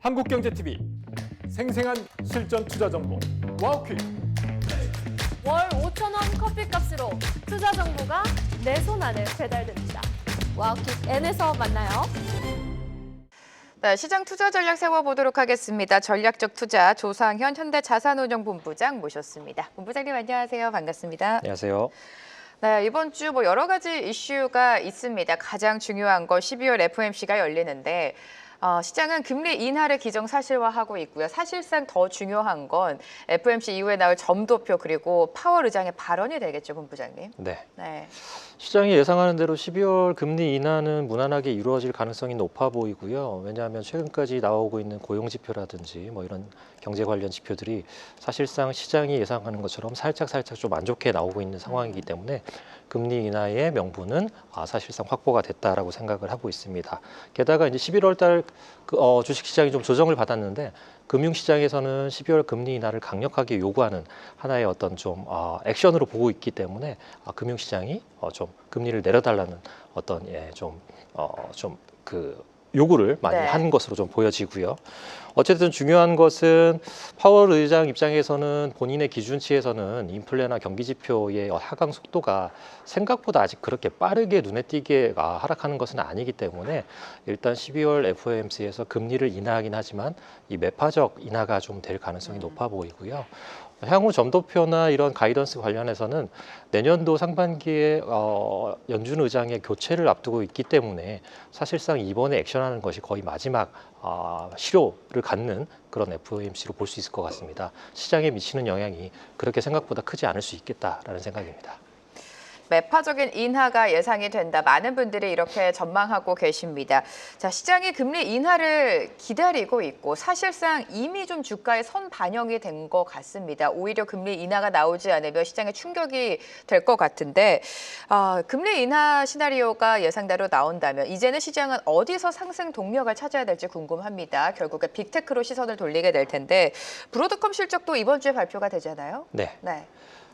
한국경제TV 생생한 실전 투자 정보 와우퀴. 월 5,000원 커피값으로 투자 정보가 내 손 안에 배달됩니다. 와우킥 N에서 만나요. 네, 시장 투자 전략 세워보도록 하겠습니다. 전략적 투자 조상현 현대자산운용본부장 모셨습니다. 본부장님 안녕하세요. 반갑습니다. 안녕하세요. 네, 이번 주 여러 가지 이슈가 있습니다. 가장 중요한 건 12월 FOMC가 열리는데 시장은 금리 인하를 기정사실화하고 있고요. 사실상 더 중요한 건 FOMC 이후에 나올 점도표 그리고 파월 의장의 발언이 되겠죠, 본부장님. 네. 네. 시장이 예상하는 대로 12월 금리 인하는 무난하게 이루어질 가능성이 높아 보이고요. 왜냐하면 최근까지 나오고 있는 고용 지표라든지 이런 경제 관련 지표들이 사실상 시장이 예상하는 것처럼 살짝 좀 안 좋게 나오고 있는 상황이기 때문에 금리 인하의 명분은 사실상 확보가 됐다라고 생각을 하고 있습니다. 게다가 이제 11월 달 주식시장이 좀 조정을 받았는데 금융시장에서는 12월 금리 인하를 강력하게 요구하는 하나의 어떤 좀 액션으로 보고 있기 때문에 금융시장이 좀 금리를 내려달라는 어떤 요구를 많이 한 것으로 좀 보여지고요. 어쨌든 중요한 것은 파월 의장 입장에서는 본인의 기준치에서는 인플레나 경기 지표의 하강 속도가 생각보다 아직 그렇게 빠르게 눈에 띄게 하락하는 것은 아니기 때문에 일단 12월 FOMC에서 금리를 인하하긴 하지만 이 매파적 인하가 좀 될 가능성이 높아 보이고요. 향후 점도표나 이런 가이던스 관련해서는 내년도 상반기에 연준 의장의 교체를 앞두고 있기 때문에 사실상 이번에 액션하는 것이 거의 마지막 실효를 갖는 그런 FOMC로 볼 수 있을 것 같습니다. 시장에 미치는 영향이 그렇게 생각보다 크지 않을 수 있겠다라는 생각입니다. 매파적인 인하가 예상이 된다. 많은 분들이 이렇게 전망하고 계십니다. 자, 시장이 금리 인하를 기다리고 있고 사실상 이미 좀 주가에 선 반영이 된 것 같습니다. 오히려 금리 인하가 나오지 않으면 시장에 충격이 될 것 같은데 금리 인하 시나리오가 예상대로 나온다면 이제는 시장은 어디서 상승 동력을 찾아야 될지 궁금합니다. 결국에 빅테크로 시선을 돌리게 될 텐데 브로드컴 실적도 이번 주에 발표가 되잖아요. 네.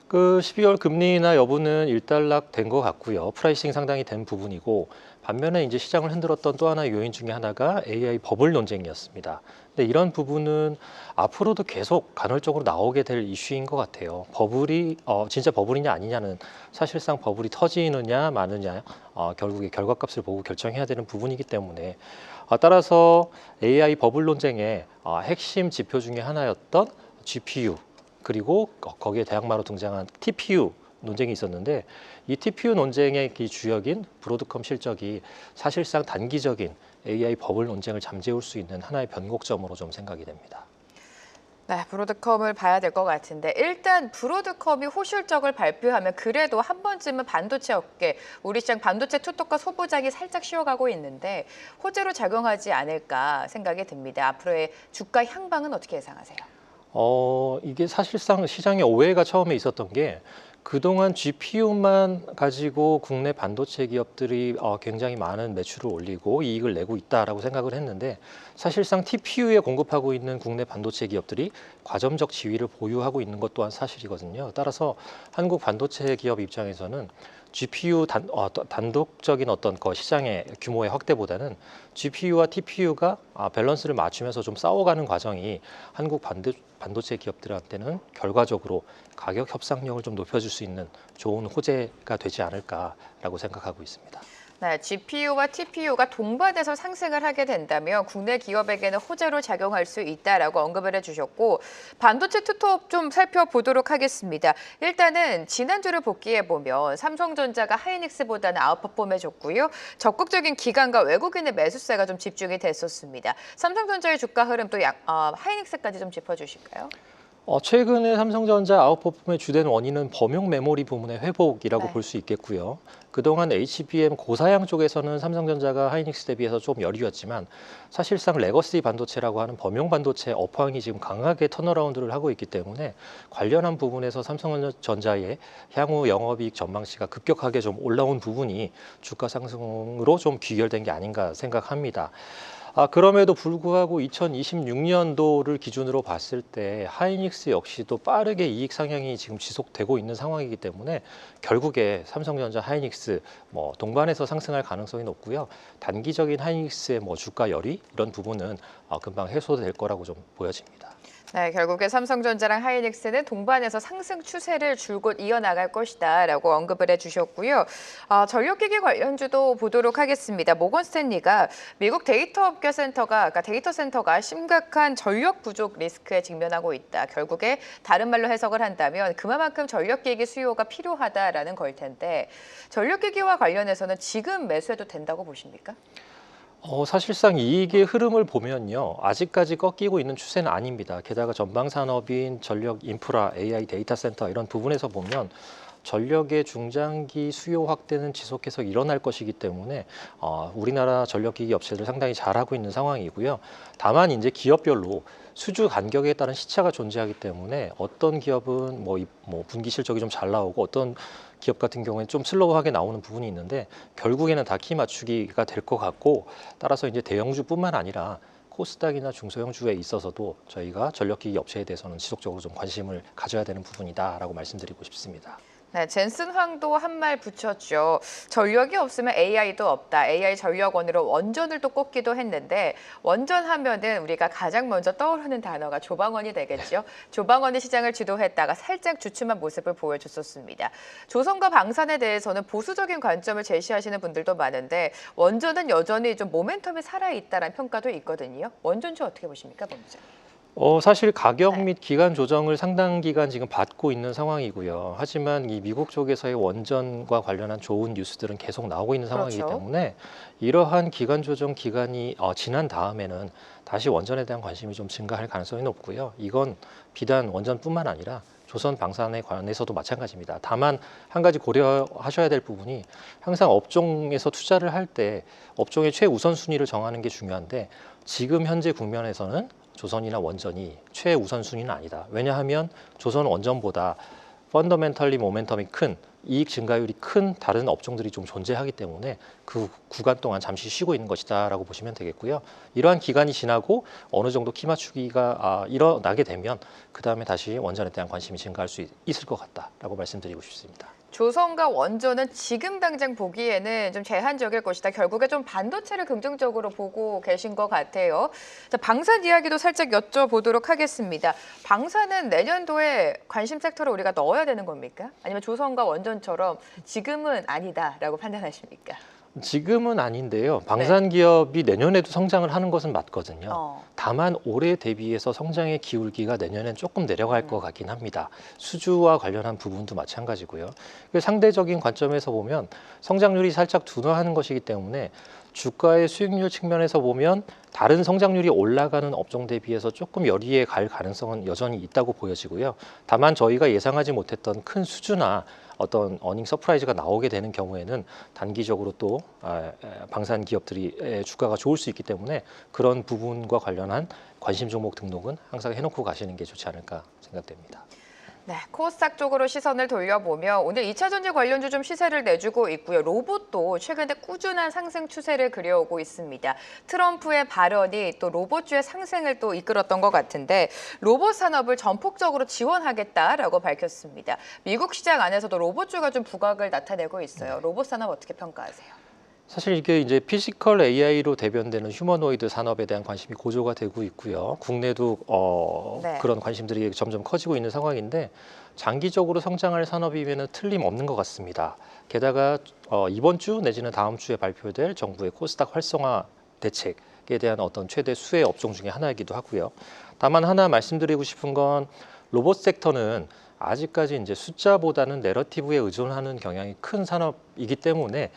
12월 12월 금리 인하 여부는 일단락 된 것 같고요. 프라이싱 상당히 된 부분이고 반면에 이제 시장을 흔들었던 또 하나의 요인 중에 하나가 AI 버블 논쟁이었습니다. 근데 이런 부분은 앞으로도 계속 간헐적으로 나오게 될 이슈인 것 같아요. 버블이 진짜 버블이냐 아니냐는 사실상 버블이 터지느냐 마느냐 결국에 결과값을 보고 결정해야 되는 부분이기 때문에 따라서 AI 버블 논쟁의 핵심 지표 중에 하나였던 GPU 그리고 거기에 대항마로 등장한 TPU 논쟁이 있었는데 이 TPU 논쟁의 주역인 브로드컴 실적이 사실상 단기적인 AI 버블 논쟁을 잠재울 수 있는 하나의 변곡점으로 좀 생각이 됩니다. 네, 브로드컴을 봐야 될 것 같은데 일단 브로드컴이 호실적을 발표하면 그래도 한 번쯤은 반도체 업계, 우리 시장 반도체 투톱과 소부장이 살짝 쉬어가고 있는데 호재로 작용하지 않을까 생각이 듭니다. 앞으로의 주가 향방은 어떻게 예상하세요? 이게 사실상 시장의 오해가 처음에 있었던 게 그동안 GPU만 가지고 국내 반도체 기업들이 굉장히 많은 매출을 올리고 이익을 내고 있다라고 생각을 했는데 사실상 TPU에 공급하고 있는 국내 반도체 기업들이 과점적 지위를 보유하고 있는 것 또한 사실이거든요. 따라서 한국 반도체 기업 입장에서는 GPU 단독적인 어떤 시장의 규모의 확대보다는 GPU와 TPU가 밸런스를 맞추면서 좀 싸워가는 과정이 한국 반도체 기업들한테는 결과적으로 가격 협상력을 좀 높여줄 수 있는 좋은 호재가 되지 않을까라고 생각하고 있습니다. 네, GPU와 TPU가 동반해서 상승을 하게 된다면 국내 기업에게는 호재로 작용할 수 있다라고 언급을 해주셨고 반도체 투톱 좀 살펴보도록 하겠습니다. 일단은 지난주를 복귀해 보면 삼성전자가 하이닉스보다는 아웃퍼폼해줬고요. 적극적인 기관과 외국인의 매수세가 좀 집중이 됐었습니다. 삼성전자의 주가 흐름 또 하이닉스까지 좀 짚어주실까요? 최근에 삼성전자 아웃퍼폼의 주된 원인은 범용 메모리 부문의 회복이라고 네. 볼 수 있겠고요. 그동안 HBM 고사양 쪽에서는 삼성전자가 하이닉스 대비해서 좀 열이었지만 사실상 레거시 반도체라고 하는 범용 반도체 업황이 지금 강하게 턴어라운드를 하고 있기 때문에 관련한 부분에서 삼성전자의 향후 영업이익 전망치가 급격하게 좀 올라온 부분이 주가 상승으로 좀 귀결된 게 아닌가 생각합니다. 그럼에도 불구하고 2026년도를 기준으로 봤을 때 하이닉스 역시도 빠르게 이익 상향이 지금 지속되고 있는 상황이기 때문에 결국에 삼성전자, 하이닉스 동반해서 상승할 가능성이 높고요. 단기적인 하이닉스의 주가 열이 이런 부분은 금방 해소될 거라고 좀 보여집니다. 네, 결국에 삼성전자랑 하이닉스는 동반해서 상승 추세를 줄곧 이어나갈 것이다라고 언급을 해주셨고요. 전력기기 관련주도 보도록 하겠습니다. 모건 스탠리가 미국 그러니까 데이터 센터가 심각한 전력 부족 리스크에 직면하고 있다. 결국에 다른 말로 해석을 한다면 그만큼 전력기기 수요가 필요하다라는 걸 텐데 전력기기와 관련해서는 지금 매수해도 된다고 보십니까? 사실상 이익의 흐름을 보면요. 아직까지 꺾이고 있는 추세는 아닙니다. 게다가 전방 산업인 전력 인프라, AI 데이터 센터 이런 부분에서 보면 전력의 중장기 수요 확대는 지속해서 일어날 것이기 때문에 우리나라 전력기기 업체들 상당히 잘하고 있는 상황이고요. 다만 이제 기업별로 수주 간격에 따른 시차가 존재하기 때문에 어떤 기업은 분기 실적이 좀 잘 나오고 어떤 기업 같은 경우에는 좀 슬로우하게 나오는 부분이 있는데 결국에는 다 키 맞추기가 될 것 같고 따라서 이제 대형주뿐만 아니라 코스닥이나 중소형주에 있어서도 저희가 전력기기 업체에 대해서는 지속적으로 좀 관심을 가져야 되는 부분이다라고 말씀드리고 싶습니다. 네, 젠슨 황도 한 말 붙였죠. 전력이 없으면 AI도 없다. AI 전력원으로 원전을 또 꼽기도 했는데 원전하면은 우리가 가장 먼저 떠오르는 단어가 조방원이 되겠죠. 조방원이 시장을 주도했다가 살짝 주춤한 모습을 보여줬었습니다. 조선과 방산에 대해서는 보수적인 관점을 제시하시는 분들도 많은데 원전은 여전히 좀 모멘텀이 살아있다라는 평가도 있거든요. 원전주 어떻게 보십니까, 본부장? 사실 가격 및 기간 조정을 상당 기간 지금 받고 있는 상황이고요. 하지만 이 미국 쪽에서의 원전과 관련한 좋은 뉴스들은 계속 나오고 있는 상황이기 그렇죠. 때문에 이러한 기간 조정 기간이 지난 다음에는 다시 원전에 대한 관심이 좀 증가할 가능성이 높고요. 이건 비단 원전뿐만 아니라 조선 방산에 관해서도 마찬가지입니다. 다만 한 가지 고려하셔야 될 부분이 항상 업종에서 투자를 할 때 업종의 최우선순위를 정하는 게 중요한데 지금 현재 국면에서는 조선이나 원전이 최우선순위는 아니다. 왜냐하면 조선 원전보다 펀더멘털리 모멘텀이 큰 이익 증가율이 큰 다른 업종들이 좀 존재하기 때문에 그 구간 동안 잠시 쉬고 있는 것이다라고 보시면 되겠고요. 이러한 기간이 지나고 어느 정도 키 맞추기가 일어나게 되면 그 다음에 다시 원전에 대한 관심이 증가할 수 있을 것 같다라고 말씀드리고 싶습니다. 조선과 원전은 지금 당장 보기에는 좀 제한적일 것이다. 결국에 좀 반도체를 긍정적으로 보고 계신 것 같아요. 자, 방산 이야기도 살짝 여쭤보도록 하겠습니다. 방산은 내년도에 관심 섹터를 우리가 넣어야 되는 겁니까? 아니면 조선과 원전처럼 지금은 아니다라고 판단하십니까? 지금은 아닌데요. 방산 기업이 내년에도 성장을 하는 것은 맞거든요. 다만 올해 대비해서 성장의 기울기가 내년엔 조금 내려갈 것 같긴 합니다. 수주와 관련한 부분도 마찬가지고요. 상대적인 관점에서 보면 성장률이 살짝 둔화하는 것이기 때문에 주가의 수익률 측면에서 보면 다른 성장률이 올라가는 업종 대비해서 조금 열이에 갈 가능성은 여전히 있다고 보여지고요. 다만 저희가 예상하지 못했던 큰 수주나 어떤 어닝 서프라이즈가 나오게 되는 경우에는 단기적으로 또 방산 기업들이 주가가 좋을 수 있기 때문에 그런 부분과 관련한 관심 종목 등록은 항상 해놓고 가시는 게 좋지 않을까 생각됩니다. 네, 코스닥 쪽으로 시선을 돌려보면 오늘 2차 전지 관련주 좀 시세를 내주고 있고요. 로봇도 최근에 꾸준한 상승 추세를 그려오고 있습니다. 트럼프의 발언이 또 로봇주의 상승을 또 이끌었던 것 같은데 로봇 산업을 전폭적으로 지원하겠다라고 밝혔습니다. 미국 시장 안에서도 로봇주가 좀 부각을 나타내고 있어요. 로봇 산업 어떻게 평가하세요? 사실 이게 이제 피지컬 AI로 대변되는 휴머노이드 산업에 대한 관심이 고조가 되고 있고요. 국내도 그런 관심들이 점점 커지고 있는 상황인데 장기적으로 성장할 산업이면 틀림없는 것 같습니다. 게다가 이번 주 내지는 다음 주에 발표될 정부의 코스닥 활성화 대책에 대한 어떤 최대 수혜 업종 중에 하나이기도 하고요. 다만 하나 말씀드리고 싶은 건 로봇 섹터는 아직까지 이제 숫자보다는 내러티브에 의존하는 경향이 큰 산업이기 때문에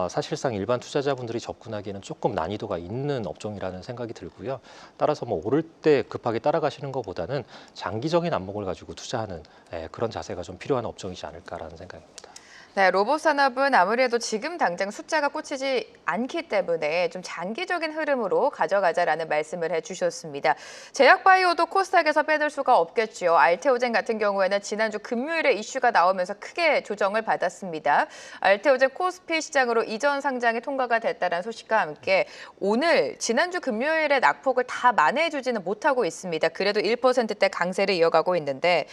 사실상 일반 투자자분들이 접근하기에는 조금 난이도가 있는 업종이라는 생각이 들고요. 따라서 오를 때 급하게 따라가시는 것보다는 장기적인 안목을 가지고 투자하는 그런 자세가 좀 필요한 업종이지 않을까라는 생각입니다. 네, 로봇 산업은 아무래도 지금 당장 숫자가 꽂히지 않기 때문에 좀 장기적인 흐름으로 가져가자라는 말씀을 해주셨습니다. 제약바이오도 코스닥에서 빼놓을 수가 없겠죠. 알테오젠 같은 경우에는 지난주 금요일에 이슈가 나오면서 크게 조정을 받았습니다. 알테오젠 코스피 시장으로 이전 상장이 통과가 됐다는 소식과 함께 오늘 지난주 금요일에 낙폭을 다 만회해주지는 못하고 있습니다. 그래도 1%대 강세를 이어가고 있는데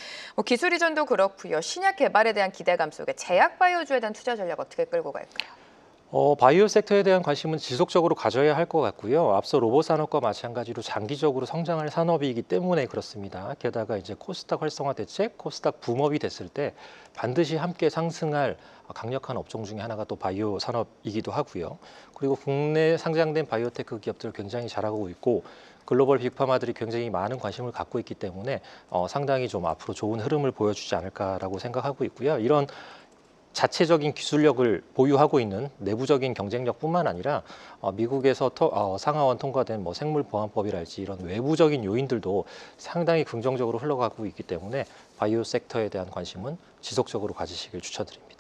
기술 이전도 그렇고요. 신약 개발에 대한 기대감 속에 제약바이오주에 대한 투자 전략 어떻게 끌고 갈까요? 바이오 섹터에 대한 관심은 지속적으로 가져야 할 것 같고요. 앞서 로봇 산업과 마찬가지로 장기적으로 성장할 산업이기 때문에 그렇습니다. 게다가 이제 코스닥 활성화 대책, 코스닥 붐업이 됐을 때 반드시 함께 상승할 강력한 업종 중에 하나가 또 바이오 산업이기도 하고요. 그리고 국내 상장된 바이오테크 기업들 굉장히 잘하고 있고 글로벌 빅파마들이 굉장히 많은 관심을 갖고 있기 때문에 상당히 좀 앞으로 좋은 흐름을 보여주지 않을까라고 생각하고 있고요. 이런 자체적인 기술력을 보유하고 있는 내부적인 경쟁력뿐만 아니라 미국에서 상하원 통과된 생물보안법이랄지 이런 외부적인 요인들도 상당히 긍정적으로 흘러가고 있기 때문에 바이오 섹터에 대한 관심은 지속적으로 가지시길 추천드립니다.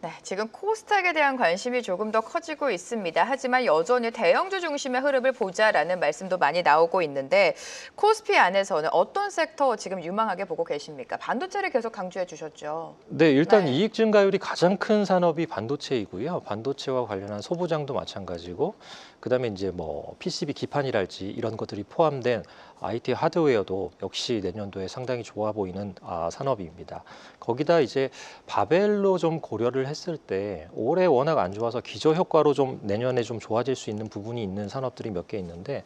네, 지금 코스닥에 대한 관심이 조금 더 커지고 있습니다. 하지만 여전히 대형주 중심의 흐름을 보자라는 말씀도 많이 나오고 있는데 코스피 안에서는 어떤 섹터 지금 유망하게 보고 계십니까? 반도체를 계속 강조해 주셨죠. 네, 일단 네. 이익 증가율이 가장 큰 산업이 반도체이고요. 반도체와 관련한 소부장도 마찬가지고 그다음에 이제 PCB 기판이랄지 이런 것들이 포함된 IT 하드웨어도 역시 내년도에 상당히 좋아 보이는 산업입니다. 거기다 이제 바벨로 좀 고려를 했을 때 올해 워낙 안 좋아서 기저 효과로 좀 내년에 좀 좋아질 수 있는 부분이 있는 산업들이 몇 개 있는데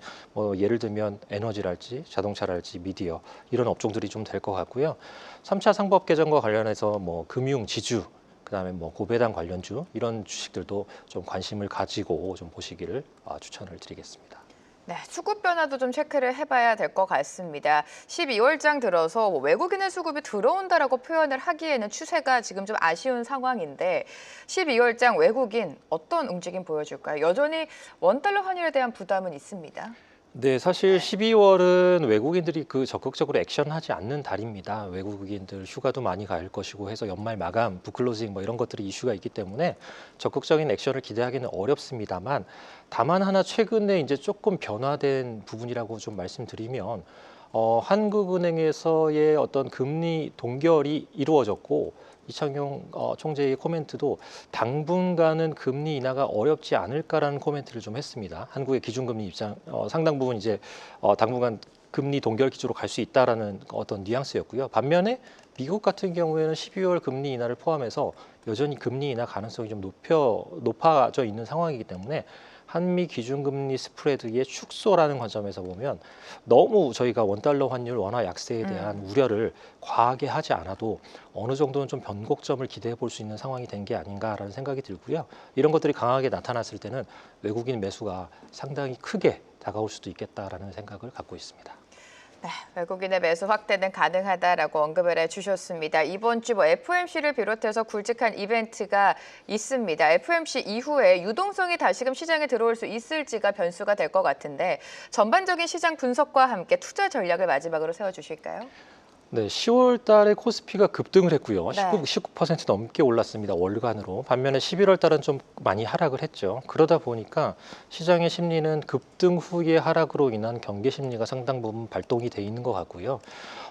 예를 들면 에너지랄지 자동차랄지 미디어 이런 업종들이 좀 될 것 같고요. 3차 상법 개정과 관련해서 금융, 지주 그다음에 고배당 관련주 이런 주식들도 좀 관심을 가지고 좀 보시기를 추천을 드리겠습니다. 네, 수급 변화도 좀 체크를 해봐야 될 것 같습니다. 12월장 들어서 외국인의 수급이 들어온다라고 표현을 하기에는 추세가 지금 좀 아쉬운 상황인데 12월장 외국인 어떤 움직임 보여줄까요? 여전히 원달러 환율에 대한 부담은 있습니다. 네, 사실 12월은 외국인들이 적극적으로 액션하지 않는 달입니다. 외국인들 휴가도 많이 갈 것이고 해서 연말 마감, 북클로징 이런 것들이 이슈가 있기 때문에 적극적인 액션을 기대하기는 어렵습니다만 다만 하나 최근에 이제 조금 변화된 부분이라고 좀 말씀드리면 한국은행에서의 어떤 금리 동결이 이루어졌고 이창용 총재의 코멘트도 당분간은 금리 인하가 어렵지 않을까라는 코멘트를 좀 했습니다. 한국의 기준금리 입장 상당 부분 이제 당분간 금리 동결 기조로 갈 수 있다라는 어떤 뉘앙스였고요. 반면에 미국 같은 경우에는 12월 금리 인하를 포함해서 여전히 금리 인하 가능성이 좀 높아져 있는 상황이기 때문에 한미 기준금리 스프레드의 축소라는 관점에서 보면 너무 저희가 원달러 환율 원화 약세에 대한 우려를 과하게 하지 않아도 어느 정도는 좀 변곡점을 기대해 볼 수 있는 상황이 된 게 아닌가라는 생각이 들고요. 이런 것들이 강하게 나타났을 때는 외국인 매수가 상당히 크게 다가올 수도 있겠다라는 생각을 갖고 있습니다. 네, 외국인의 매수 확대는 가능하다라고 언급을 해주셨습니다. 이번 주 FOMC를 비롯해서 굵직한 이벤트가 있습니다. FOMC 이후에 유동성이 다시금 시장에 들어올 수 있을지가 변수가 될 것 같은데 전반적인 시장 분석과 함께 투자 전략을 마지막으로 세워주실까요? 네, 10월 달에 코스피가 급등을 했고요. 네. 19% 넘게 올랐습니다. 월간으로. 반면에 11월 달은 좀 많이 하락을 했죠. 그러다 보니까 시장의 심리는 급등 후의 하락으로 인한 경계 심리가 상당 부분 발동이 돼 있는 것 같고요.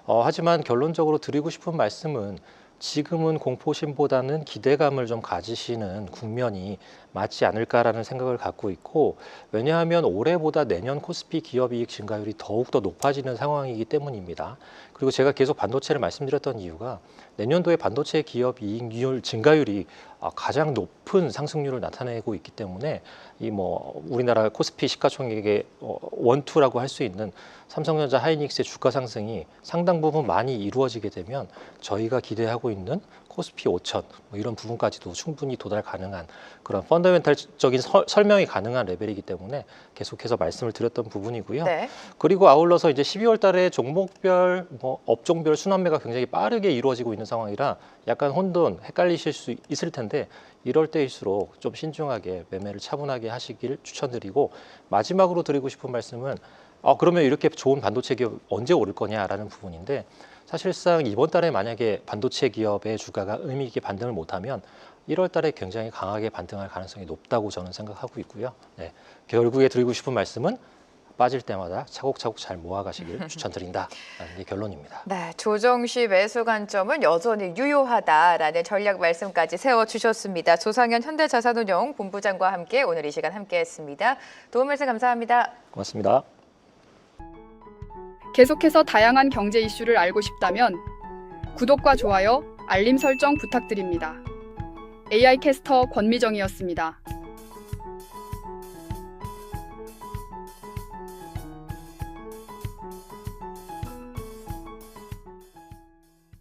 하지만 결론적으로 드리고 싶은 말씀은 지금은 공포심보다는 기대감을 좀 가지시는 국면이 맞지 않을까라는 생각을 갖고 있고 왜냐하면 올해보다 내년 코스피 기업이익 증가율이 더욱더 높아지는 상황이기 때문입니다. 그리고 제가 계속 반도체를 말씀드렸던 이유가 내년도에 반도체 기업 이익률 증가율이 가장 높은 상승률을 나타내고 있기 때문에 우리나라 코스피 시가총액의 원투라고 할 수 있는 삼성전자 하이닉스의 주가 상승이 상당 부분 많이 이루어지게 되면 저희가 기대하고 있는 코스피 5천 이런 부분까지도 충분히 도달 가능한 그런 펀더멘탈적인 설명이 가능한 레벨이기 때문에 계속해서 말씀을 드렸던 부분이고요. 네. 그리고 아울러서 이제 12월 달에 종목별 업종별 순환매가 굉장히 빠르게 이루어지고 있는 상황이라 약간 헷갈리실 수 있을 텐데 이럴 때일수록 좀 신중하게 매매를 차분하게 하시길 추천드리고 마지막으로 드리고 싶은 말씀은 그러면 이렇게 좋은 반도체 기업 언제 오를 거냐라는 부분인데 사실상 이번 달에 만약에 반도체 기업의 주가가 의미 있게 반등을 못하면 1월 달에 굉장히 강하게 반등할 가능성이 높다고 저는 생각하고 있고요. 네, 결국에 드리고 싶은 말씀은 빠질 때마다 차곡차곡 잘 모아가시길 추천드린다라는 게 결론입니다. 네, 조정 시 매수 관점은 여전히 유효하다라는 전략 말씀까지 세워주셨습니다. 조상현 현대자산운용 본부장과 함께 오늘 이 시간 함께했습니다. 도움 말씀 감사합니다. 고맙습니다. 계속해서 다양한 경제 이슈를 알고 싶다면 구독과 좋아요, 알림 설정 부탁드립니다. AI 캐스터 권미정이었습니다.